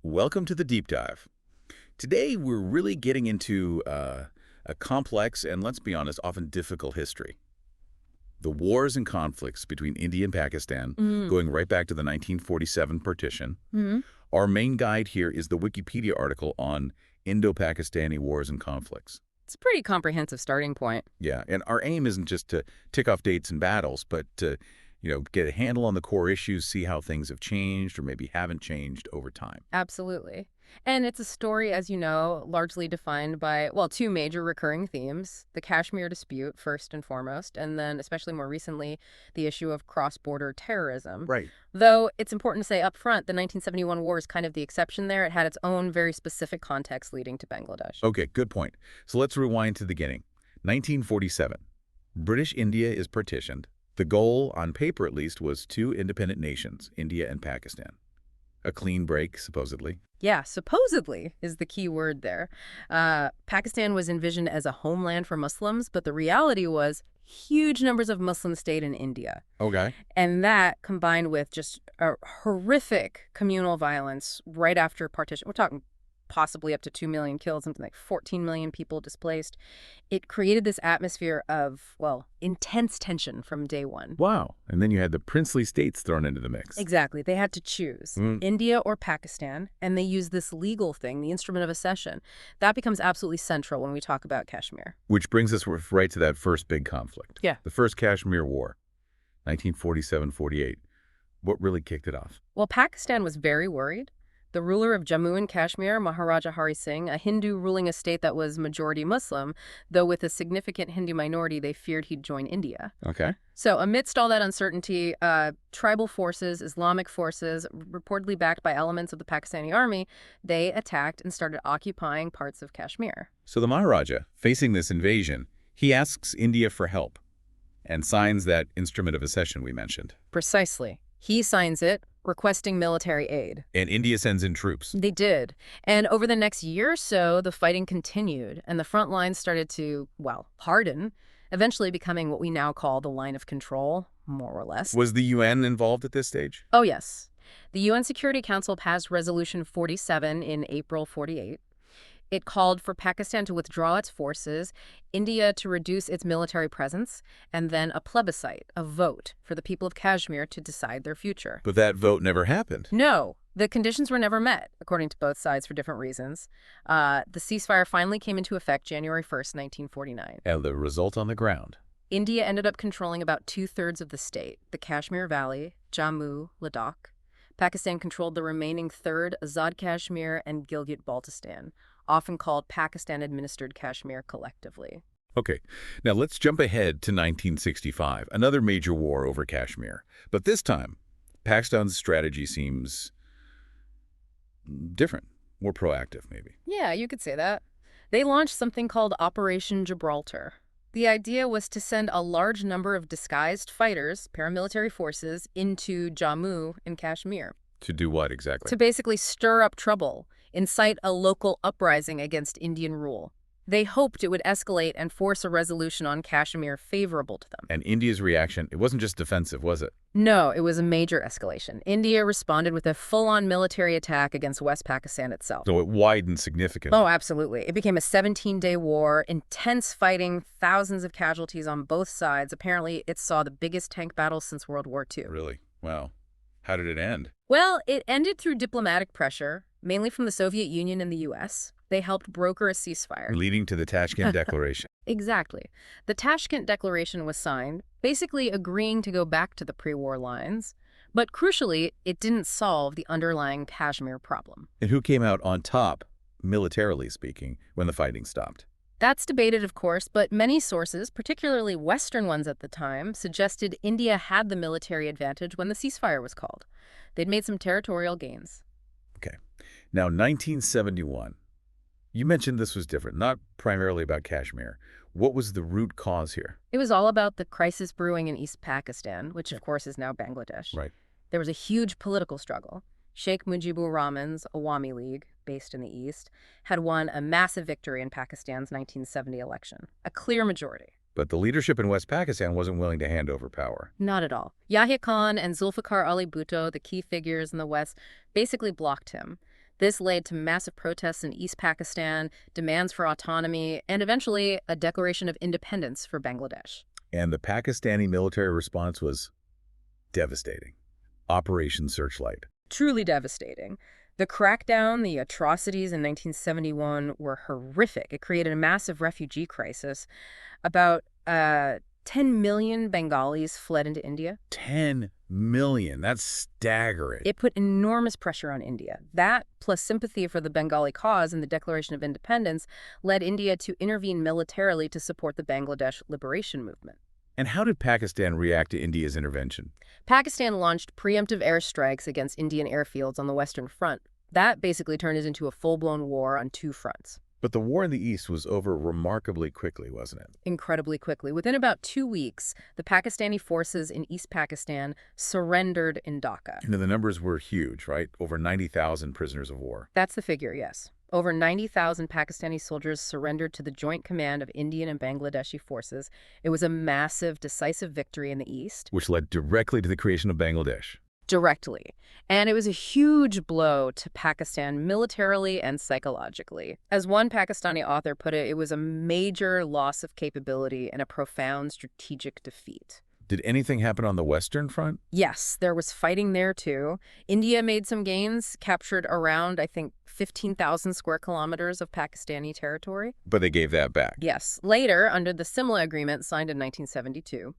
Welcome to the Deep Dive. Today, we're really getting into a complex and, let's be honest, often difficult history. The wars and conflicts between India and Pakistan, going right back to the 1947 partition. Mm-hmm. Our main guide here is the Wikipedia article on Indo-Pakistani wars and conflicts. It's a pretty comprehensive starting point. Yeah, and our aim isn't just to tick off dates and battles, but to, get a handle on the core issues, see how things have changed or maybe haven't changed over time. Absolutely. And it's a story, as you know, largely defined by, well, two major recurring themes: the Kashmir dispute, first and foremost, and then, especially more recently, the issue of cross-border terrorism. Right. Though it's important to say up front, the 1971 war is kind of the exception there. It had its own very specific context leading to Bangladesh. Okay, good point. So let's rewind to the beginning. 1947. British India is partitioned. The goal, on paper at least, was two independent nations, India and Pakistan. A clean break, supposedly. Yeah, supposedly is the key word there. Pakistan was envisioned as a homeland for Muslims, but the reality was huge numbers of Muslims stayed in India. Okay. And that, combined with just a horrific communal violence right after partition, we're talking possibly up to 2 million killed, something like 14 million people displaced, it created this atmosphere of, well, intense tension from day one. Wow. And then you had the princely states thrown into the mix. Exactly. They had to choose India or Pakistan, and they used this legal thing, the instrument of accession. That becomes absolutely central when we talk about Kashmir. Which brings us right to that first big conflict. Yeah. The first Kashmir War, 1947-48. What really kicked it off? Well, Pakistan was very worried. The ruler of Jammu and Kashmir, Maharaja Hari Singh, a Hindu ruling a state that was majority Muslim, though with a significant Hindu minority, they feared he'd join India. Okay. So amidst all that uncertainty, tribal forces, Islamic forces, reportedly backed by elements of the Pakistani army, they attacked and started occupying parts of Kashmir. So the Maharaja, facing this invasion, he asks India for help and signs that instrument of accession we mentioned. Precisely. He signs it, requesting military aid. And India sends in troops. They did. And over the next year or so, the fighting continued, and the front lines started to, well, harden, eventually becoming what we now call the line of control, more or less. Was the UN involved at this stage? Oh, yes. The UN Security Council passed Resolution 47 in April 48. It called for Pakistan to withdraw its forces, India to reduce its military presence, and then a plebiscite, a vote, for the people of Kashmir to decide their future. But that vote never happened. No, the conditions were never met, according to both sides for different reasons. The ceasefire finally came into effect January 1st, 1949. And the result on the ground? India ended up controlling about 2/3 of the state, the Kashmir Valley, Jammu, Ladakh. Pakistan controlled the remaining third, Azad Kashmir and Gilgit-Baltistan, often called Pakistan-administered Kashmir collectively. Okay, now let's jump ahead to 1965, another major war over Kashmir. But this time, Pakistan's strategy seems different, more proactive maybe. Yeah, you could say that. They launched something called Operation Gibraltar. The idea was to send a large number of disguised fighters, paramilitary forces, into Jammu and Kashmir. To do what exactly? To basically stir up trouble, incite a local uprising against Indian rule. They hoped it would escalate and force a resolution on Kashmir favorable to them. And India's reaction, it wasn't just defensive, was it? No, it was a major escalation. India responded with a full-on military attack against West Pakistan itself. So it widened significantly. Oh, absolutely. It became a 17-day war, intense fighting, thousands of casualties on both sides. Apparently, it saw the biggest tank battle since World War II. Really? Wow. How did it end? Well, it ended through diplomatic pressure, mainly from the Soviet Union and the U.S. They helped broker a ceasefire. Leading to the Tashkent Declaration. Exactly. The Tashkent Declaration was signed, basically agreeing to go back to the pre-war lines. But crucially, it didn't solve the underlying Kashmir problem. And who came out on top, militarily speaking, when the fighting stopped? That's debated, of course, but many sources, particularly Western ones at the time, suggested India had the military advantage when the ceasefire was called. They'd made some territorial gains. Okay. Now, 1971. You mentioned this was different, not primarily about Kashmir. What was the root cause here? It was all about the crisis brewing in East Pakistan, which of course is now Bangladesh. Right. There was a huge political struggle. Sheikh Mujibur Rahman's Awami League, based in the east, had won a massive victory in Pakistan's 1970 election, a clear majority. But the leadership in West Pakistan wasn't willing to hand over power. Not at all. Yahya Khan and Zulfikar Ali Bhutto, the key figures in the West, basically blocked him. This led to massive protests in East Pakistan, demands for autonomy, and eventually a declaration of independence for Bangladesh. And the Pakistani military response was devastating. Operation Searchlight. Truly devastating. The crackdown, the atrocities in 1971 were horrific. It created a massive refugee crisis. About 10 million Bengalis fled into India. 10 million. That's staggering. It put enormous pressure on India. That, plus sympathy for the Bengali cause and the Declaration of Independence, led India to intervene militarily to support the Bangladesh liberation movement. And how did Pakistan react to India's intervention? Pakistan launched preemptive airstrikes against Indian airfields on the Western Front. That basically turned it into a full-blown war on two fronts. But the war in the East was over remarkably quickly, wasn't it? Incredibly quickly. Within about 2 weeks, the Pakistani forces in East Pakistan surrendered in Dhaka. And the numbers were huge, right? Over 90,000 prisoners of war. That's the figure, yes. Over 90,000 Pakistani soldiers surrendered to the joint command of Indian and Bangladeshi forces. It was a massive, decisive victory in the East. Which led directly to the creation of Bangladesh. Directly. And it was a huge blow to Pakistan militarily and psychologically. As one Pakistani author put it, it was a major loss of capability and a profound strategic defeat. Did anything happen on the Western Front? Yes, there was fighting there too. India made some gains, captured around, I think, 15,000 square kilometers of Pakistani territory. But they gave that back. Yes. Later, under the Simla Agreement signed in 1972,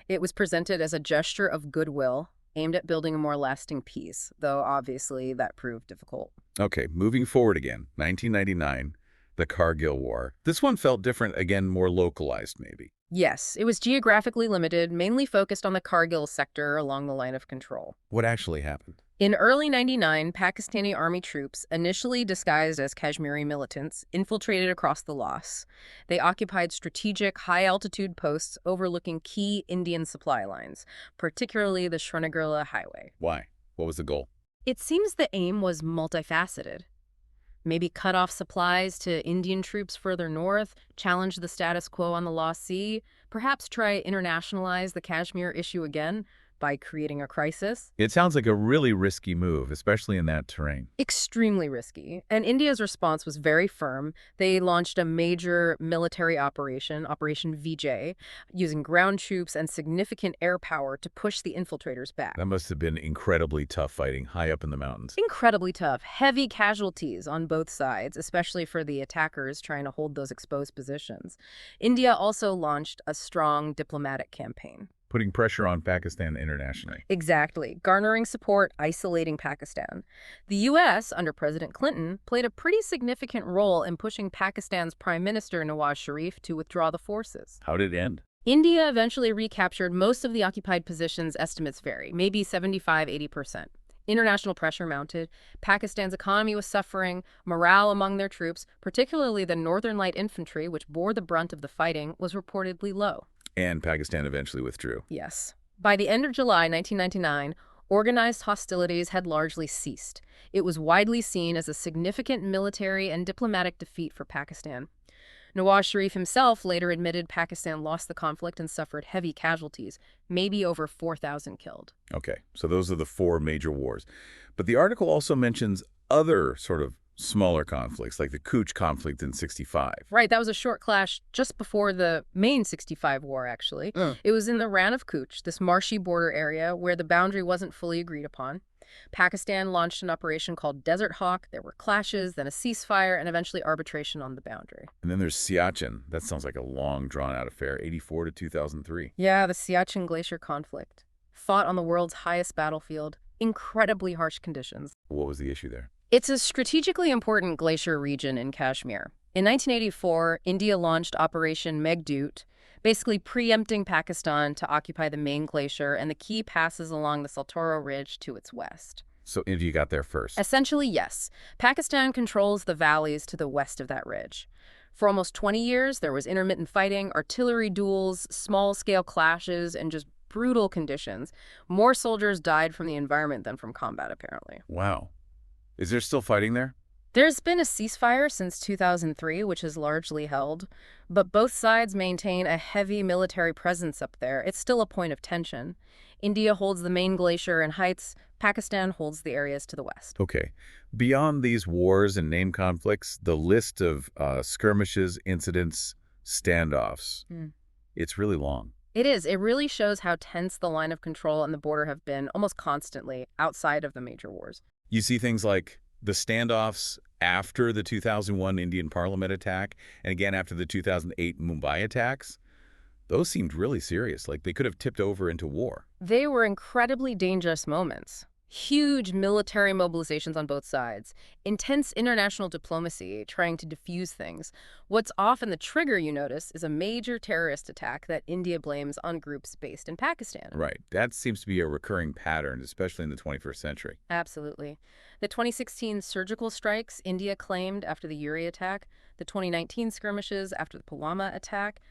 it was presented as a gesture of goodwill aimed at building a more lasting peace, though obviously that proved difficult. Okay, moving forward again, 1999, the Kargil War. This one felt different, again, more localized maybe. Yes, it was geographically limited, mainly focused on the Kargil sector along the line of control. What actually happened? In early '99, Pakistani army troops, initially disguised as Kashmiri militants, infiltrated across the Loss. They occupied strategic, high-altitude posts overlooking key Indian supply lines, particularly the Srinagar Highway. Why? What was the goal? It seems the aim was multifaceted. Maybe cut off supplies to Indian troops further north, challenge the status quo on the Lost Sea, perhaps try internationalize the Kashmir issue again by creating a crisis. It sounds like a really risky move, especially in that terrain. Extremely risky. And India's response was very firm. They launched a major military operation, Operation Vijay, using ground troops and significant air power to push the infiltrators back. That must have been incredibly tough fighting high up in the mountains. Incredibly tough. Heavy casualties on both sides, especially for the attackers trying to hold those exposed positions. India also launched a strong diplomatic campaign. Putting pressure on Pakistan internationally. Exactly. Garnering support, isolating Pakistan. The U.S., under President Clinton, played a pretty significant role in pushing Pakistan's Prime Minister Nawaz Sharif to withdraw the forces. How did it end? India eventually recaptured most of the occupied positions. Estimates vary, maybe 75–80%. International pressure mounted. Pakistan's economy was suffering. Morale among their troops, particularly the Northern Light Infantry, which bore the brunt of the fighting, was reportedly low. And Pakistan eventually withdrew. Yes. By the end of July 1999, organized hostilities had largely ceased. It was widely seen as a significant military and diplomatic defeat for Pakistan. Nawaz Sharif himself later admitted Pakistan lost the conflict and suffered heavy casualties, maybe over 4,000 killed. Okay, so those are the 4 major wars. But the article also mentions other sort of smaller conflicts, like the Cooch conflict in '65. Right, that was a short clash just before the main '65 war, actually. It was in the Rann of Cooch, this marshy border area where the boundary wasn't fully agreed upon. Pakistan launched an operation called Desert Hawk. There were clashes, then a ceasefire, and eventually arbitration on the boundary. And then there's Siachen. That sounds like a long, drawn-out affair, '84 to 2003. Yeah, the Siachen Glacier conflict. Fought on the world's highest battlefield. Incredibly harsh conditions. What was the issue there? It's a strategically important glacier region in Kashmir. In 1984, India launched Operation Meghdoot, basically preempting Pakistan to occupy the main glacier and the key passes along the Saltoro Ridge to its west. So India got there first. Essentially, yes. Pakistan controls the valleys to the west of that ridge. For almost 20 years, there was intermittent fighting, artillery duels, small-scale clashes, and just brutal conditions. More soldiers died from the environment than from combat, apparently. Wow. Is there still fighting there? There's been a ceasefire since 2003, which is largely held, but both sides maintain a heavy military presence up there. It's still a point of tension. India holds the main glacier and heights. Pakistan holds the areas to the west. Okay. Beyond these wars and name conflicts, the list of skirmishes, incidents, standoffs, Hmm. it's really long. It is. It really shows how tense the line of control and the border have been almost constantly outside of the major wars. You see things like the standoffs after the 2001 Indian Parliament attack and again after the 2008 Mumbai attacks. Those seemed really serious, like they could have tipped over into war. They were incredibly dangerous moments. Huge military mobilizations on both sides, intense international diplomacy trying to defuse things. What's often the trigger, you notice, is a major terrorist attack that India blames on groups based in Pakistan. Right. That seems to be a recurring pattern, especially in the 21st century. Absolutely. The 2016 surgical strikes India claimed after the Uri attack, the 2019 skirmishes after the Pulwama attack,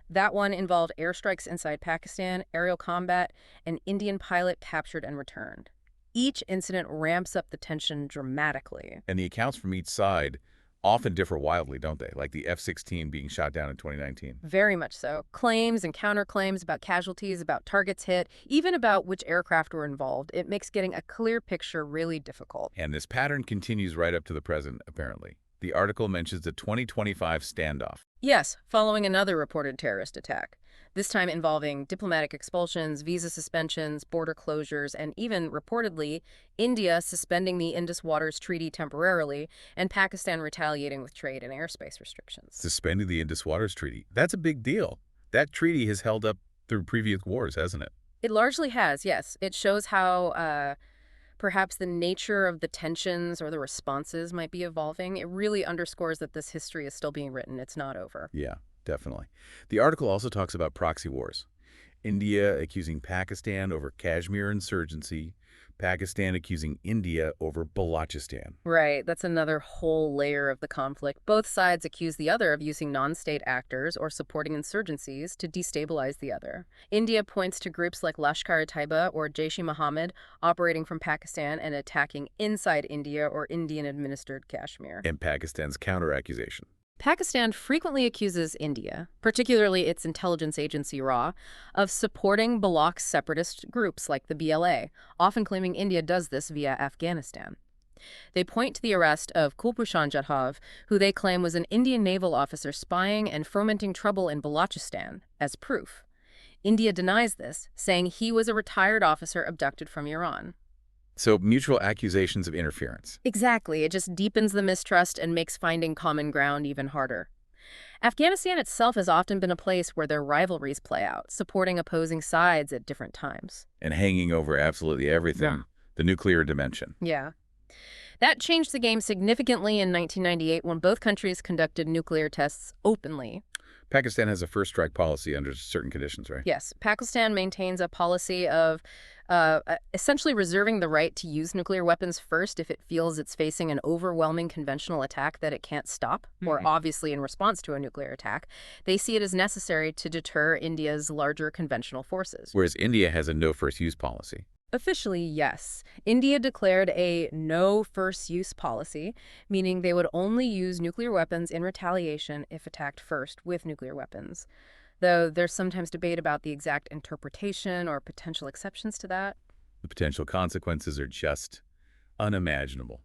that one involved airstrikes inside Pakistan, aerial combat, an Indian pilot captured and returned. Each incident ramps up the tension dramatically. And the accounts from each side often differ wildly, don't they? Like the F-16 being shot down in 2019. Very much so. Claims and counterclaims about casualties, about targets hit, even about which aircraft were involved. It makes getting a clear picture really difficult. And this pattern continues right up to the present, apparently. The article mentions the 2025 standoff. Yes, following another reported terrorist attack, this time involving diplomatic expulsions, visa suspensions, border closures, and even, reportedly, India suspending the Indus Waters Treaty temporarily and Pakistan retaliating with trade and airspace restrictions. Suspending the Indus Waters Treaty. That's a big deal. That treaty has held up through previous wars, hasn't it? It largely has, yes. It shows how perhaps the nature of the tensions or the responses might be evolving. It really underscores that this history is still being written. It's not over. Yeah, definitely. The article also talks about proxy wars. India accusing Pakistan over Kashmir insurgency, Pakistan accusing India over Balochistan. Right, that's another whole layer of the conflict. Both sides accuse the other of using non-state actors or supporting insurgencies to destabilize the other. India points to groups like Lashkar-e-Taiba or Jaish-e-Mohammed operating from Pakistan and attacking inside India or Indian-administered Kashmir. And Pakistan's counter-accusation. Pakistan frequently accuses India, particularly its intelligence agency RAW, of supporting Baloch separatist groups like the BLA, often claiming India does this via Afghanistan. They point to the arrest of Kulbhushan Jadhav, who they claim was an Indian naval officer spying and fomenting trouble in Balochistan, as proof. India denies this, saying he was a retired officer abducted from Iran. So mutual accusations of interference. Exactly. It just deepens the mistrust and makes finding common ground even harder. Afghanistan itself has often been a place where their rivalries play out, supporting opposing sides at different times. And hanging over absolutely everything. Yeah. The nuclear dimension. Yeah. That changed the game significantly in 1998 when both countries conducted nuclear tests openly. Pakistan has a first strike policy under certain conditions, right? Yes, Pakistan maintains a policy of essentially reserving the right to use nuclear weapons first if it feels it's facing an overwhelming conventional attack that it can't stop, or obviously in response to a nuclear attack. They see it as necessary to deter India's larger conventional forces. Whereas India has a no first use policy. Officially, yes. India declared a no first use policy, meaning they would only use nuclear weapons in retaliation if attacked first with nuclear weapons. Though there's sometimes debate about the exact interpretation or potential exceptions to that. The potential consequences are just unimaginable.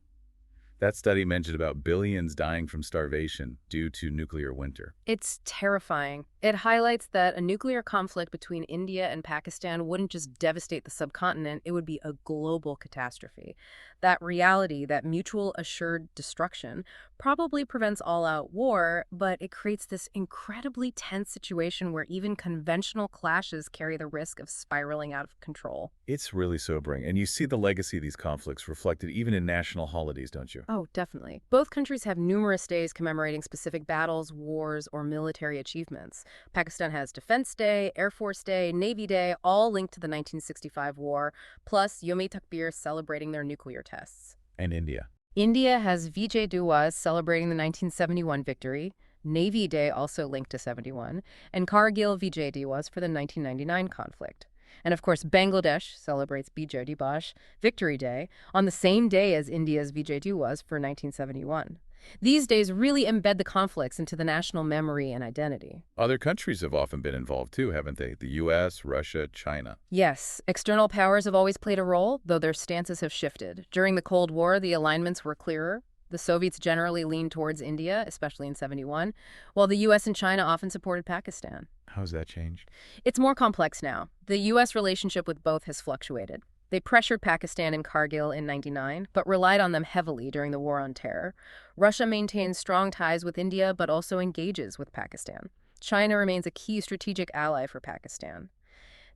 That study mentioned about billions dying from starvation due to nuclear winter. It's terrifying. It highlights that a nuclear conflict between India and Pakistan wouldn't just devastate the subcontinent, it would be a global catastrophe. That reality, that mutual assured destruction, probably prevents all-out war, but it creates this incredibly tense situation where even conventional clashes carry the risk of spiraling out of control. It's really sobering, and you see the legacy of these conflicts reflected even in national holidays, don't you? Oh, definitely. Both countries have numerous days commemorating specific battles, wars, or military achievements. Pakistan has Defense Day, Air Force Day, Navy Day, all linked to the 1965 war, plus Yom-e-Takbir celebrating their nuclear tests. And India. India has Vijay Diwas celebrating the 1971 victory, Navy Day also linked to 71, and Kargil Vijay Diwas for the 1999 conflict. And of course, Bangladesh celebrates Bijay Diwas, Victory Day, on the same day as India's Vijay Diwas for 1971. These days really embed the conflicts into the national memory and identity. Other countries have often been involved too, haven't they? The U.S., Russia, China. Yes, external powers have always played a role, though their stances have shifted. During the Cold War, the alignments were clearer. The Soviets generally leaned towards India, especially in 71, while the U.S. and China often supported Pakistan. How's that changed? It's more complex now. The U.S. relationship with both has fluctuated. They pressured Pakistan in Kargil in '99, but relied on them heavily during the War on Terror. Russia maintains strong ties with India, but also engages with Pakistan. China remains a key strategic ally for Pakistan.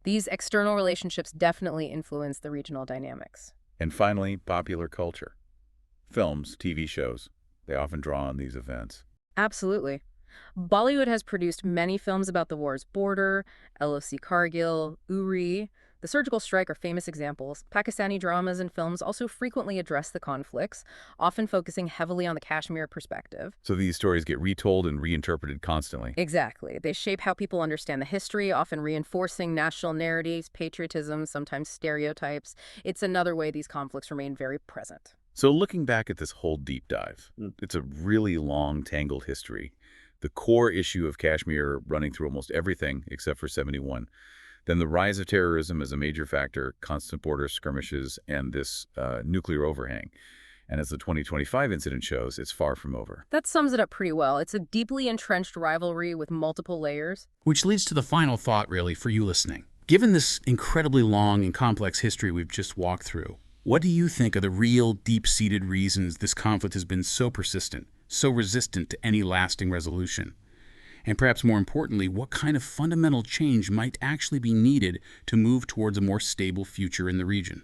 These external relationships definitely influence the regional dynamics. And finally, popular culture. Films, TV shows, they often draw on these events. Absolutely. Bollywood has produced many films about the war's border. LOC Kargil, Uri, The Surgical Strike are famous examples. Pakistani dramas and films also frequently address the conflicts, often focusing heavily on the Kashmir perspective. So these stories get retold and reinterpreted constantly. Exactly. They shape how people understand the history, often reinforcing national narratives, patriotism, sometimes stereotypes. It's another way these conflicts remain very present. So looking back at this whole deep dive, it's a really long, tangled history. The core issue of Kashmir running through almost everything except for 71. Then the rise of terrorism as a major factor, constant border skirmishes, and this nuclear overhang. And as the 2025 incident shows, it's far from over. That sums it up pretty well. It's a deeply entrenched rivalry with multiple layers. Which leads to the final thought, really, for you listening. Given this incredibly long and complex history we've just walked through, what do you think are the real deep-seated reasons this conflict has been so persistent, so resistant to any lasting resolution? And perhaps more importantly, what kind of fundamental change might actually be needed to move towards a more stable future in the region?